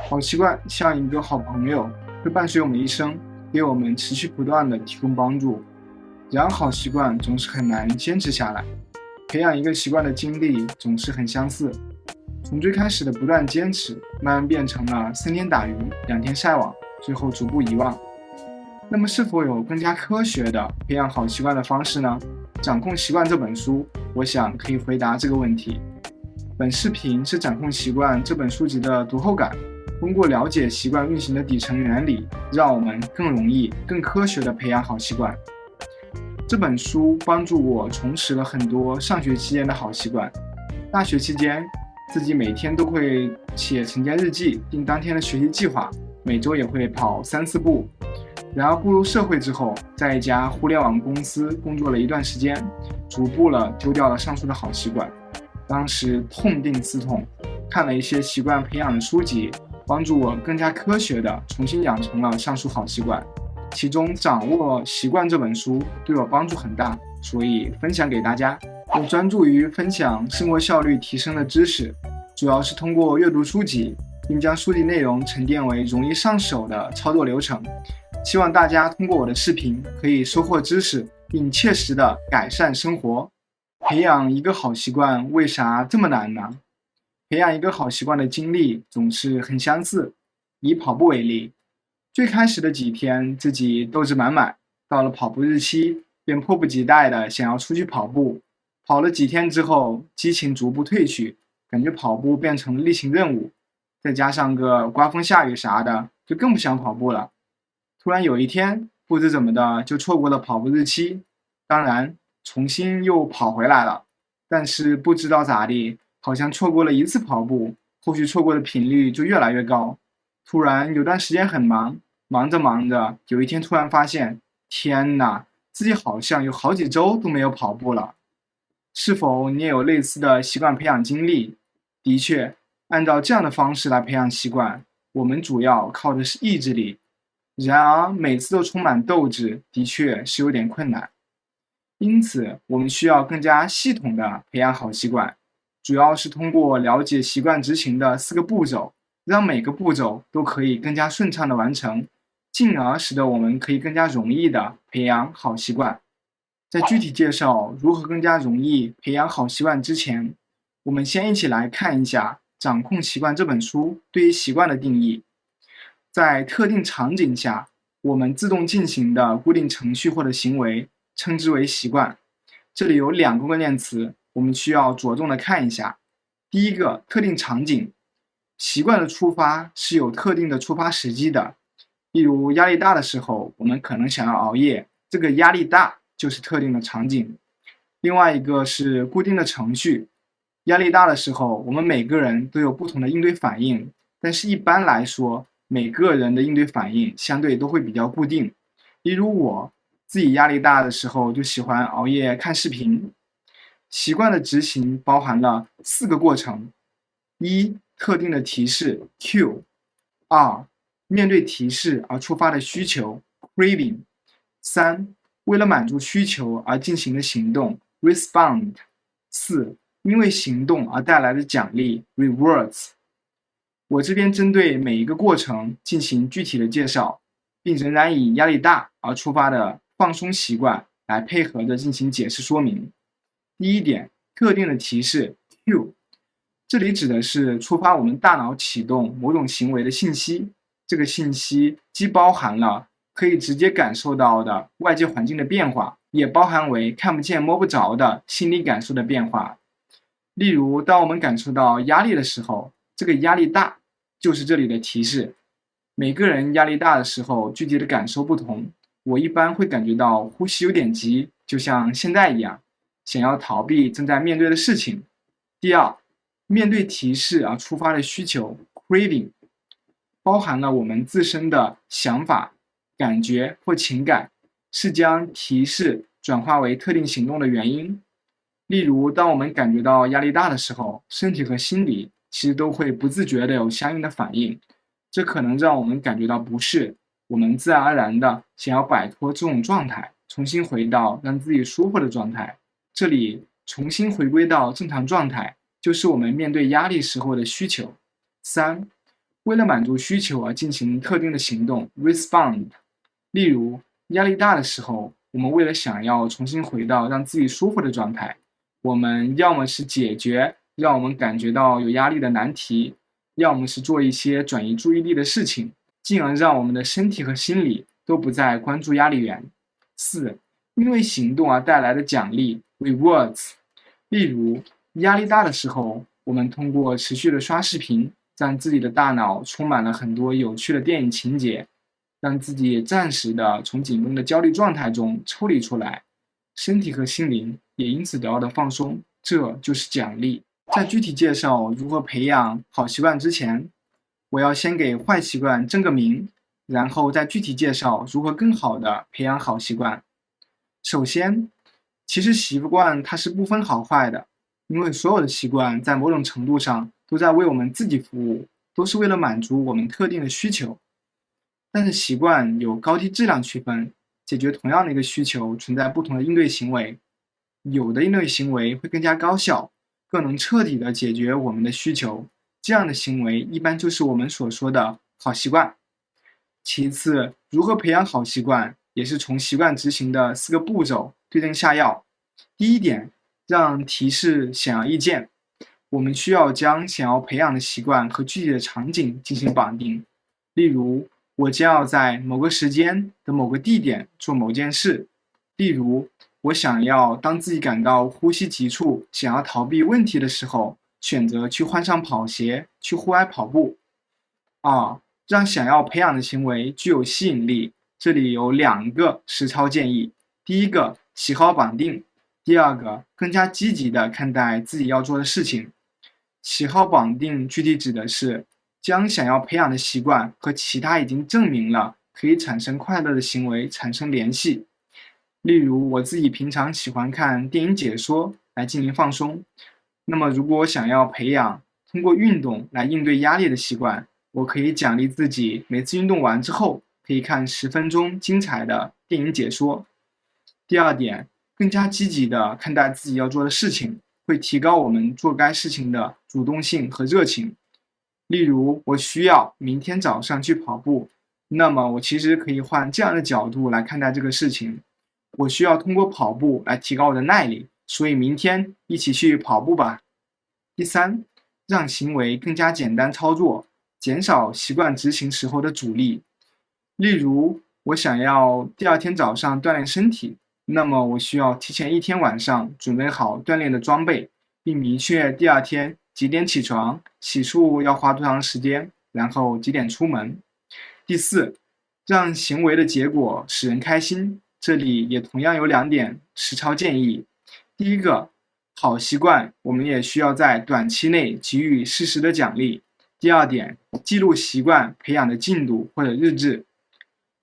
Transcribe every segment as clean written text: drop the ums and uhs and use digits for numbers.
好习惯像一个好朋友，会伴随我们一生，给我们持续不断的提供帮助。然而，好习惯总是很难坚持下来，培养一个习惯的经历总是很相似。从最开始的不断坚持，慢慢变成了3天打鱼2天晒网，最后逐步遗忘。那么，是否有更加科学的培养好习惯的方式呢？《掌控习惯》这本书，我想可以回答这个问题。本视频是《掌控习惯》这本书籍的读后感，通过了解习惯运行的底层原理，让我们更容易、更科学地培养好习惯。这本书帮助我重拾了很多上学期间的好习惯。大学期间，自己每天都会写晨间日记，定当天的学习计划，每周也会跑3-4步。然而步入社会之后，在一家互联网公司工作了一段时间，逐步丢掉了上述的好习惯。当时痛定思痛，看了一些习惯培养的书籍，帮助我更加科学地重新养成了上述好习惯。其中《掌握习惯》这本书对我帮助很大，所以分享给大家。我专注于分享生活效率提升的知识，主要是通过阅读书籍，并将书籍内容沉淀为容易上手的操作流程。希望大家通过我的视频可以收获知识，并切实地改善生活。培养一个好习惯为啥这么难呢？培养一个好习惯的经历总是很相似。以跑步为例，最开始的几天自己斗志满满，到了跑步日期便迫不及待地想要出去跑步。跑了几天之后，激情逐步褪去，感觉跑步变成了例行任务，再加上个刮风下雨啥的，就更不想跑步了。突然有一天，不知怎么的就错过了跑步日期，当然重新又跑回来了，但是不知道咋地，好像错过了1次跑步，后续错过的频率就越来越高。突然有段时间很忙，忙着忙着，有一天突然发现，天哪，自己好像有好几周都没有跑步了。是否你也有类似的习惯培养经历？的确，按照这样的方式来培养习惯，我们主要靠的是意志力。然而每次都充满斗志，的确是有点困难。因此，我们需要更加系统的培养好习惯，主要是通过了解习惯执行的4个步骤，让每个步骤都可以更加顺畅的完成，进而使得我们可以更加容易的培养好习惯。在具体介绍如何更加容易培养好习惯之前，我们先一起来看一下《掌控习惯》这本书对于习惯的定义。在特定场景下，我们自动进行的固定程序或者行为称之为习惯。这里有2个关键词，我们需要着重的看一下。第一个，特定场景。习惯的触发是有特定的触发时机的，例如压力大的时候，我们可能想要熬夜，这个压力大就是特定的场景。另外一个是固定的程序。压力大的时候，我们每个人都有不同的应对反应，但是一般来说，每个人的应对反应相对都会比较固定。例如我自己压力大的时候就喜欢熬夜看视频。习惯的执行包含了4个过程：1. 特定的提示 Cue； 2. 面对提示而触发的需求 Craving； 3. 为了满足需求而进行的行动 Respond； 4. 因为行动而带来的奖励 Rewards。我这边针对每一个过程进行具体的介绍，并仍然以压力大而触发的放松习惯来配合着进行解释说明。第一点，特定的提示 Cue， 这里指的是触发我们大脑启动某种行为的信息，这个信息既包含了可以直接感受到的外界环境的变化，也包含为看不见摸不着的心理感受的变化。例如，当我们感受到压力的时候，这个压力大就是这里的提示。每个人压力大的时候，具体的感受不同。我一般会感觉到呼吸有点急，就像现在一样，想要逃避正在面对的事情。第二，面对提示而触发的需求 craving， 包含了我们自身的想法、感觉或情感，是将提示转化为特定行动的原因。例如，当我们感觉到压力大的时候，身体和心理其实都会不自觉地有相应的反应，这可能让我们感觉到不适，我们自然而然的想要摆脱这种状态，重新回到让自己舒服的状态。这里重新回归到正常状态，就是我们面对压力时候的需求。3. 为了满足需求而进行特定的行动 respond。 例如，压力大的时候，我们为了想要重新回到让自己舒服的状态，我们要么是解决让我们感觉到有压力的难题，要么是做一些转移注意力的事情，进而让我们的身体和心理都不再关注压力源。4. 因为行动而带来的奖励 rewards。 例如，压力大的时候，我们通过持续的刷视频，让自己的大脑充满了很多有趣的电影情节，让自己暂时的从紧绷的焦虑状态中抽离出来，身体和心灵也因此得到的放松，这就是奖励。在具体介绍如何培养好习惯之前，我要先给坏习惯正个名，然后再具体介绍如何更好的培养好习惯。首先，其实习惯它是不分好坏的，因为所有的习惯在某种程度上都在为我们自己服务，都是为了满足我们特定的需求。但是习惯有高低质量区分，解决同样的一个需求存在不同的应对行为，有的应对行为会更加高效，更能彻底的解决我们的需求，这样的行为一般就是我们所说的好习惯。其次，如何培养好习惯，也是从习惯执行的4个步骤对症下药。第一点，让提示显而易见。我们需要将想要培养的习惯和具体的场景进行绑定。例如，我将要在某个时间的某个地点做某件事。例如，我想要当自己感到呼吸急促，想要逃避问题的时候，选择去换上跑鞋，去户外跑步。2. 让想要培养的行为具有吸引力。这里有2个实操建议。第一个，喜好绑定。第二个，更加积极地看待自己要做的事情。喜好绑定具体指的是将想要培养的习惯和其他已经证明了可以产生快乐的行为产生联系。例如，我自己平常喜欢看电影解说来进行放松，那么如果我想要培养通过运动来应对压力的习惯，我可以奖励自己每次运动完之后可以看10分钟精彩的电影解说。第二点，更加积极地看待自己要做的事情，会提高我们做该事情的主动性和热情。例如，我需要明天早上去跑步，那么我其实可以换这样的角度来看待这个事情。我需要通过跑步来提高我的耐力，所以明天一起去跑步吧。第3，让行为更加简单操作，减少习惯执行时候的阻力。例如，我想要第二天早上锻炼身体，那么我需要提前1天晚上准备好锻炼的装备，并明确第二天几点起床，洗漱要花多长时间，然后几点出门。第4，让行为的结果使人开心。这里也同样有2点实操建议。第一个，好习惯我们也需要在短期内给予适时的奖励。第二点，记录习惯培养的进度或者日志。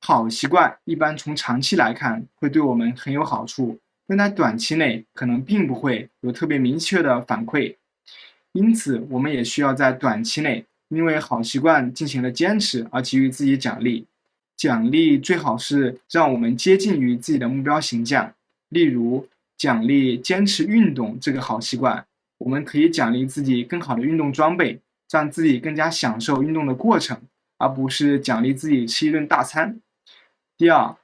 好习惯一般从长期来看会对我们很有好处，但在短期内可能并不会有特别明确的反馈。因此，我们也需要在短期内因为好习惯进行了坚持而给予自己奖励。奖励最好是让我们接近于自己的目标形象。例如，奖励坚持运动这个好习惯，我们可以奖励自己更好的运动装备，让自己更加享受运动的过程，而不是奖励自己吃一顿大餐。第二，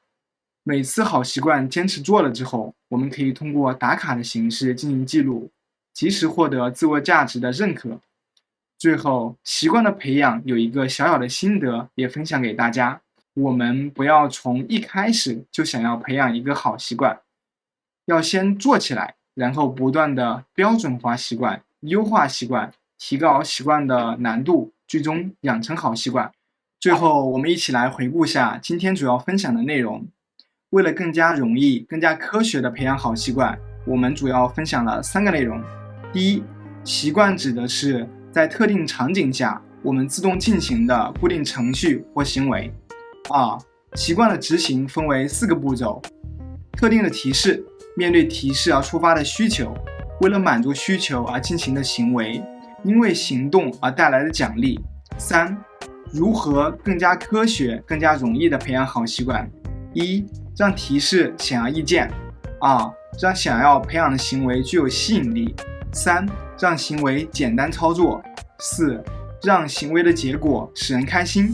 每次好习惯坚持做了之后，我们可以通过打卡的形式进行记录，及时获得自我价值的认可。最后，习惯的培养有一个小小的心得也分享给大家。我们不要从一开始就想要培养一个好习惯，要先做起来，然后不断的标准化习惯，优化习惯，提高习惯的难度，最终养成好习惯。最后，我们一起来回顾下今天主要分享的内容。为了更加容易、更加科学的培养好习惯，我们主要分享了3个内容。第一，习惯指的是在特定场景下我们自动进行的固定程序或行为。2. 习惯的执行分为4个步骤：特定的提示，面对提示而触发的需求，为了满足需求而进行的行为，因为行动而带来的奖励。3. 如何更加科学、更加容易地培养好习惯。1. 让提示显而易见。2. 让想要培养的行为具有吸引力。3. 让行为简单操作。4. 让行为的结果使人开心。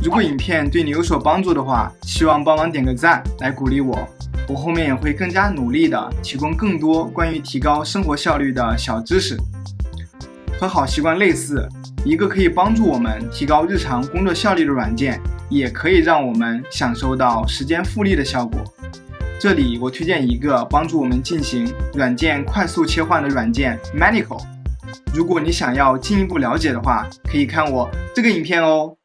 如果影片对你有所帮助的话，希望帮忙点个赞来鼓励我，我后面也会更加努力的提供更多关于提高生活效率的小知识。和好习惯类似，一个可以帮助我们提高日常工作效率的软件，也可以让我们享受到时间复利的效果。这里我推荐一个帮助我们进行软件快速切换的软件 Manical。如果你想要进一步了解的话，可以看我这个影片哦。